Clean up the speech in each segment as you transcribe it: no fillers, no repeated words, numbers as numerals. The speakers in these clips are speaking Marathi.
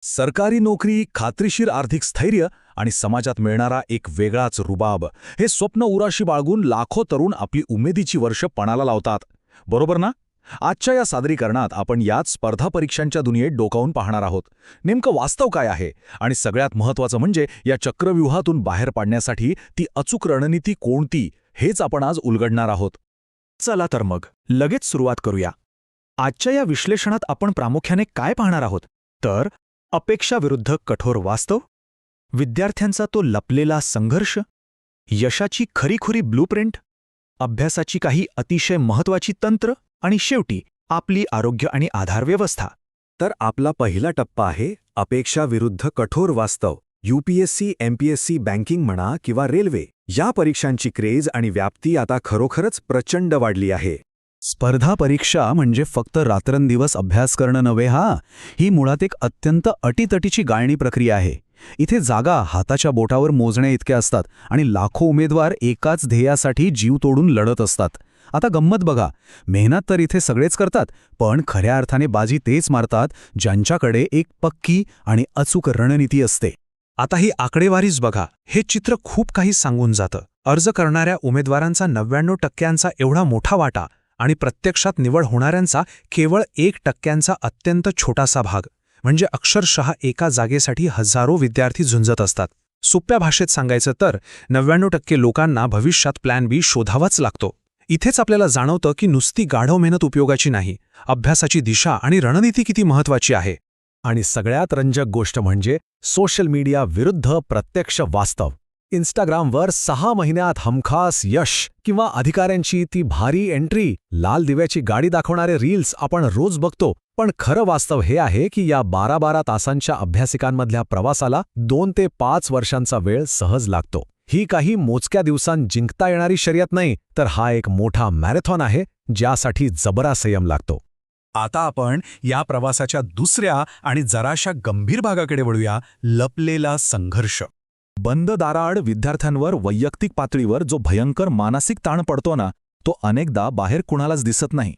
सरकारी नोकरी, खात्रीशीर आर्थिक स्थैर्य आणि समाजात मिळणारा एक वेगळाच रुबाब, हे स्वप्न उराशी बाळगून लाखो तरुण आपली उमेदीची वर्ष पणाला लावतात. बरोबर ना? आजच्या या सादरीकरणात आपण याच स्पर्धा परीक्षांच्या दुनियेत डोकावून पाहणार आहोत. नेमकं वास्तव काय आहे आणि सगळ्यात महत्त्वाचं म्हणजे या चक्रव्यूहातून बाहेर पाडण्यासाठी ती अचूक रणनीती कोणती, हेच आपण आज उलगडणार आहोत. चला तर मग लगेच सुरुवात करूया. आजच्या या विश्लेषणात आपण प्रामुख्याने काय पाहणार आहोत तर अपेक्षा विरुद्ध कठोर वास्तव, विद्यार्थ्यांचा तो लपलेला संघर्ष, यशाची खरीखुरी ब्लूप्रिंट, अभ्यासाची काही अतिशय महत्त्वाची तंत्र आणि शेवटी आपली आरोग्य आणि आधार व्यवस्था. तर आपला पहिला टप्पा आहे अपेक्षा विरुद्ध कठोर वास्तव. यूपीएससी, एमपीएससी, बँकिंग म्हणा किंवा रेल्वे, या परीक्षांची क्रेज आणि व्याप्ती आता खरोखरच प्रचंड वाढली आहे. स्पर्धा परीक्षा म्हणजे फक्त रात्रंदिवस अभ्यास करणं नव्हे, ही मुळात एक अत्यंत अटीतटीची गाळणी प्रक्रिया आहे. इथे जागा हाताच्या बोटावर मोजण्या इतक्या असतात आणि लाखो उमेदवार एकाच ध्येयासाठी जीव तोडून लढत असतात. आता गंमत बघा, मेहनत तर इथे सगळेच करतात, पण खऱ्या अर्थाने बाजी तेच मारतात ज्यांच्याकडे एक पक्की आणि अचूक रणनीती असते. आता ही आकडेवारीच बघा, हे चित्र खूप काही सांगून जातं. अर्ज करणाऱ्या उमेदवारांचा 99% एवढा मोठा वाटा आणि प्रत्यक्षात निवड होणाऱ्यांचा केवळ 1% अत्यंत छोटासा भाग. म्हणजे अक्षरशः एका जागेसाठी हजारो विद्यार्थी झुंजत असतात. सोप्या भाषेत सांगायचं तर 99% लोकांना भविष्यात प्लॅन बी शोधावाच लागतो. इथेच आपल्याला जाणवतं की नुसती गाढव मेहनत उपयोगाची नाही, अभ्यासाची दिशा आणि रणनीती किती महत्त्वाची आहे. आणि सगळ्यात रंजक गोष्ट म्हणजे सोशल मीडिया विरुद्ध प्रत्यक्ष वास्तव. इंस्टाग्रामवर 6 महिन्यात हमखास यश किंवा अधिकाऱ्यांची ती भारी एंट्री, लाल दिव्याची गाडी दाखवणारे रील्स आपण रोज बघतो. पण खरं वास्तव हे आहे की या 12-12 तासांच्या अभ्यासिकांमधल्या प्रवासाला 2 ते 5 वर्षांचा वेळ सहज लागतो. ही काही मोजक्या दिवसांत जिंकता येणारी शर्यत नाही, तर हा एक मोठा मॅरेथॉन आहे ज्यासाठी जबरा संयम लागतो. आता आपण या प्रवासाच्या दुसऱ्या आणि जराशा गंभीर भागाकडे वळूया, लपलेला संघर्ष. बंद दाराआड विद्यार्थ्यांवर वैयक्तिक पातळीवर जो भयंकर मानसिक ताण पडतो ना, तो अनेकदा बाहेर कुणालाच दिसत नाही.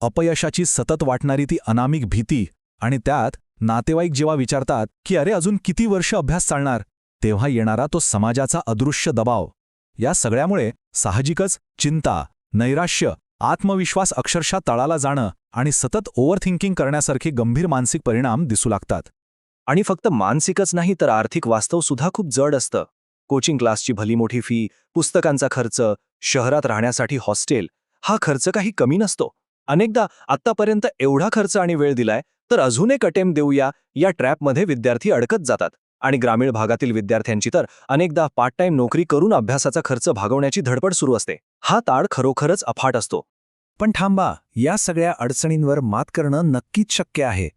अपयशाची सतत वाटणारी ती अनामिक भीती, आणि त्यात नातेवाईक जेव्हा विचारतात की अरे अजून किती वर्ष अभ्यास चालणार, तेव्हा येणारा तो समाजाचा अदृश्य दबाव. या सगळ्यामुळे साहजिकच चिंता, नैराश्य, आत्मविश्वास अक्षरशः तळाला जाणं आणि सतत ओव्हरथिंकिंग करण्यासारखे गंभीर मानसिक परिणाम दिसू लागतात. आणि फक्त मानसिकच नाही तर आर्थिक वास्तव सुद्धा खूप जड असतं. कोचिंग क्लासची भली मोठी फी, पुस्तकांचा खर्च, शहरात राहण्यासाठी हॉस्टेल, हा खर्च काही कमी नसतो. अनेकदा आत्तापर्यंत एवढा खर्च आणि वेळ दिलाय तर अजून एक अटेम्प्ट देऊया या ट्रॅपमध्ये विद्यार्थी अडकत जातात. आणि ग्रामीण भागातील विद्यार्थ्यांची तर अनेकदा पार्ट टाइम नोकरी करून अभ्यासाचा खर्च भागवण्याची धडपड सुरू असते. हा ताळ खरोखरच अफाट असतो. पण थांबा, या सगळ्या अडचणींवर मात करणं नक्कीच शक्य आहे.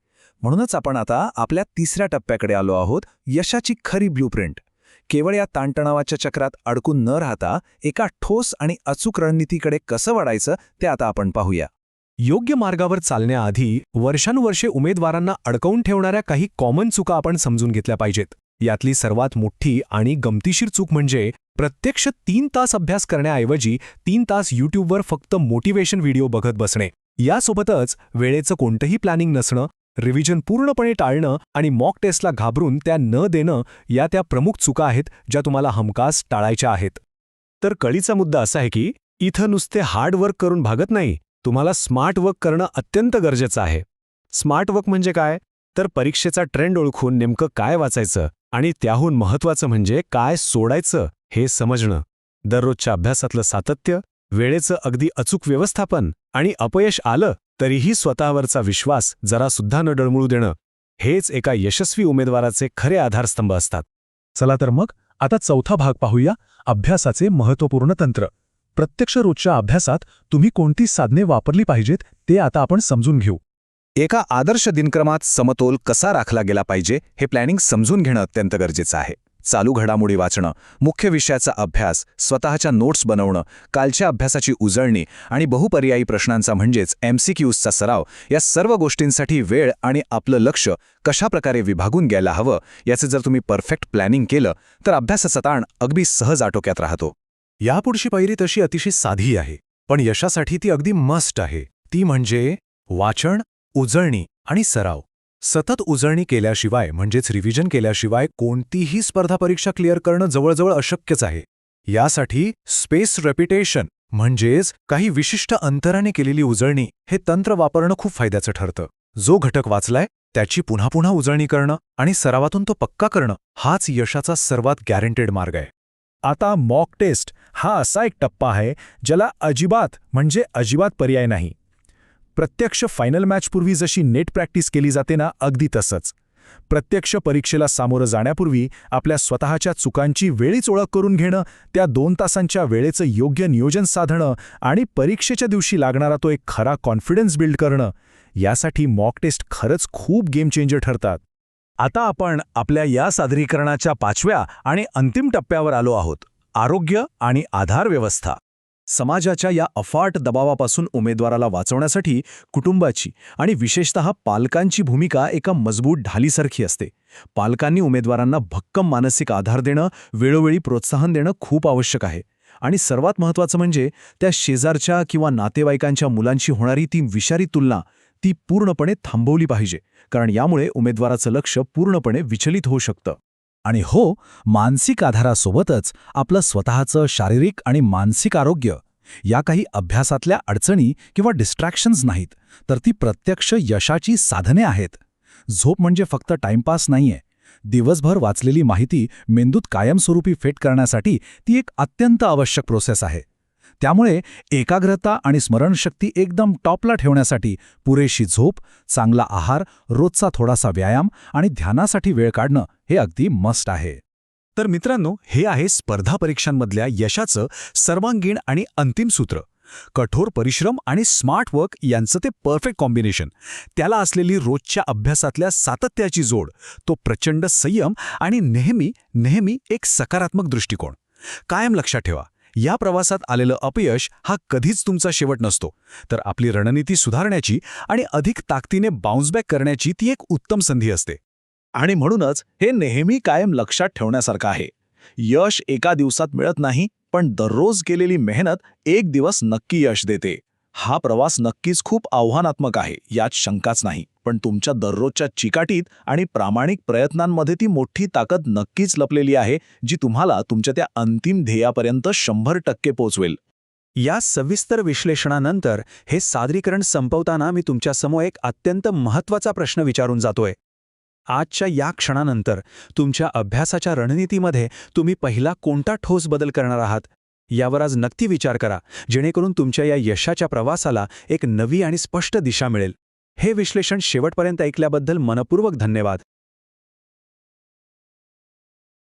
म्हणूनच आपण आता आपल्या तिसऱ्या टप्प्याकडे आलो आहोत, यशाची खरी ब्लूप्रिंट. केवळ या ताणतणावाच्या चक्रात अडकून न राहता एका ठोस आणि अचूक रणनीतीकडे कसं वाढायचं ते आता आपण पाहूया. योग्य मार्गावर चालण्याआधी वर्षानुवर्षे उमेदवारांना अडकवून ठेवणाऱ्या काही कॉमन चुका आपण समजून घेतल्या पाहिजेत. यातली सर्वात मोठी आणि गमतीशीर चूक म्हणजे प्रत्यक्ष 3 तास अभ्यास करण्याऐवजी 3 तास यूट्यूबवर फक्त मोटिवेशन व्हिडिओ बघत बसणे. यासोबतच वेळेचं कोणतंही प्लॅनिंग नसणं, रिव्हिजन पूर्णपणे टाळणं आणि मॉक टेस्टला घाबरून त्या न देणं, या त्या प्रमुख चुका आहेत ज्या तुम्हाला हमखास टाळायच्या आहेत. तर कळीचा मुद्दा असा आहे की इथं नुसते हार्ड वर्क करून भागत नाही, तुम्हाला स्मार्ट वर्क करणं अत्यंत गरजेचं आहे. स्मार्ट वर्क म्हणजे काय? तर परीक्षेचा ट्रेंड ओळखून नेमकं काय वाचायचं आणि त्याहून महत्त्वाचं म्हणजे काय सोडायचं हे समजणं. दररोजच्या अभ्यासातलं सातत्य, वेळेचं अगदी अचूक व्यवस्थापन आणि अपयश आलं तरीही स्वतःवरचा विश्वास जरासुद्धा न डळमळू देणं, हेच एका यशस्वी उमेदवाराचे खरे आधारस्तंभ असतात. चला तर मग आता चौथा भाग पाहूया, अभ्यासाचे महत्त्वपूर्ण तंत्र. प्रत्यक्ष रोजच्या अभ्यासात तुम्ही कोणती साधने वापरली पाहिजेत ते आता आपण समजून घेऊ. एका आदर्श दिनक्रमात समतोल कसा राखला गेला पाहिजे हे प्लॅनिंग समजून घेणं अत्यंत गरजेचं आहे. चालू घडामोडी वाचणं, मुख्य विषयाचा अभ्यास, स्वतःच्या नोट्स बनवणं, कालच्या अभ्यासाची उजळणी आणि बहुपर्यायी प्रश्नांचा म्हणजेच MCQsचा सराव, या सर्व गोष्टींसाठी वेळ आणि आपलं लक्ष कशाप्रकारे विभागून घ्यायला हवं याचं जर तुम्ही परफेक्ट प्लॅनिंग केलं तर अभ्यासाचा ताण अगदी सहज आटोक्यात राहतो. यापुढची पायरी तशी अतिशय साधी आहे, पण यशासाठी ती अगदी मस्ट आहे. ती म्हणजे वाचन, उजळणी आणि सराव. सतत उजळणी केल्याशिवाय म्हणजेच रिव्हिजन केल्याशिवाय कोणतीही स्पर्धा परीक्षा क्लिअर करणं जवळजवळ अशक्यच आहे. यासाठी स्पेस रेपिटेशन म्हणजेच काही विशिष्ट अंतराने केलेली उजळणी हे तंत्र वापरणं खूप फायद्याचं ठरतं. जो घटक वाचलाय त्याची पुन्हा पुन्हा उजळणी करणं आणि सरावातून तो पक्का करणं हाच यशाचा सर्वात गॅरंटेड मार्ग आहे. आता मॉक टेस्ट हा असा एक टप्पा आहे ज्याला अजिबात पर्याय नाही. प्रत्यक्ष फायनल मॅचपूर्वी जशी नेट प्रॅक्टिस केली जाते ना, अगदी तसंच. प्रत्यक्ष परीक्षेला सामोरं जाण्यापूर्वी आपल्या स्वतःच्या चुकांची वेळीच ओळख करून घेणं, त्या 2 तासांच्या वेळेचं योग्य नियोजन साधणं आणि परीक्षेच्या दिवशी लागणारा तो एक खरा कॉन्फिडन्स बिल्ड करणं, यासाठी मॉक टेस्ट खरंच खूप गेम चेंजर ठरतात. आता आपण आपल्या या सादरीकरणाच्या 5व्या आणि अंतिम टप्प्यावर आलो आहोत, आरोग्य आणि आधार व्यवस्था. समाजाच्या या अफाट दबावापासून उमेदवाराला वाचवण्यासाठी कुटुंबाची आणि विशेषतः पालकांची भूमिका एका मजबूत ढालीसारखी असते. पालकांनी उमेदवारांना भक्कम मानसिक आधार देणं, वेळोवेळी प्रोत्साहन देणं खूप आवश्यक आहे. आणि सर्वात महत्त्वाचं म्हणजे त्या शेजारच्या किंवा नातेवाईकांच्या मुलांशी होणारी ती विषारी तुलना ती पूर्णपणे थांबवली पाहिजे, कारण यामुळे उमेदवाराचं लक्ष पूर्णपणे विचलित होऊ शकतं. आणि हो, मानसिक आधारासोबतच आपलं स्वतःचं शारीरिक आणि मानसिक आरोग्य या काही अभ्यासातल्या अडचणी किंवा डिस्ट्रॅक्शन्स नाहीत, तर ती प्रत्यक्ष यशाची साधने आहेत. झोप म्हणजे फक्त टाइमपास नाहीये. दिवसभर वाचलेली माहिती मेंदूत कायमस्वरूपी फिट करण्यासाठी ती एक अत्यंत आवश्यक प्रोसेस आहे. त्यामुळे एकाग्रता आणि स्मरणशक्ती एकदम टॉपला ठेवण्यासाठी पुरेशी झोप, चांगला आहार, रोजचा थोडासा व्यायाम आणि ध्यानासाठी वेळ काढणं हे अगदी मस्ट आहे. तर मित्रांनो, हे आहे स्पर्धा परीक्षांमधल्या यशाचं सर्वांगीण आणि अंतिम सूत्र. कठोर परिश्रम आणि स्मार्ट वर्क यांचं ते परफेक्ट कॉम्बिनेशन. त्याला असलेली रोजच्या अभ्यासातल्या सातत्याची जोड, तो प्रचंड संयम आणि नेहमी एक सकारात्मक दृष्टिकोन. कायम लक्षात ठेवा, या प्रवासात आलेलं अपयश हा कधीच तुमचा शेवट नसतो, तर आपली रणनीती सुधारण्याची आणि अधिक ताकदीने बाउन्स बॅक करण्याची ती एक उत्तम संधी असते. आणि म्हणूनच हे नेहमी कायम लक्षात ठेवण्यासारखं आहे. यश एका दिवसात मिळत नाही, पण दररोज केलेली मेहनत एक दिवस नक्की यश देते. हा प्रवास नक्कीच खूप आव्हानात्मक आहे, यात शंकाच नाही. पण तुमच्या दररोजच्या चिकाटीत आणि प्रामाणिक प्रयत्नांमध्ये ती मोठी ताकद नक्कीच लपलेली आहे, जी तुम्हाला तुमच्या त्या अंतिम ध्येयापर्यंत 100% पोचवेल. या सविस्तर विश्लेषणानंतर हे सादरीकरण संपवताना मी तुमच्यासमोर एक अत्यंत महत्त्वाचा प्रश्न विचारून जातोय. आजच्या या क्षणानंतर तुमच्या अभ्यासाच्या रणनीतीमध्ये तुम्ही पहिला कोणता ठोस बदल करणार आहात, यावर आज नक्की विचार करा, जेणेकरून तुमच्या या यशाच्या प्रवासाला एक नवी आणि स्पष्ट दिशा मिळेल. हे विश्लेषण शेवटपर्यंत ऐकल्याबद्दल मनपूर्वक धन्यवाद.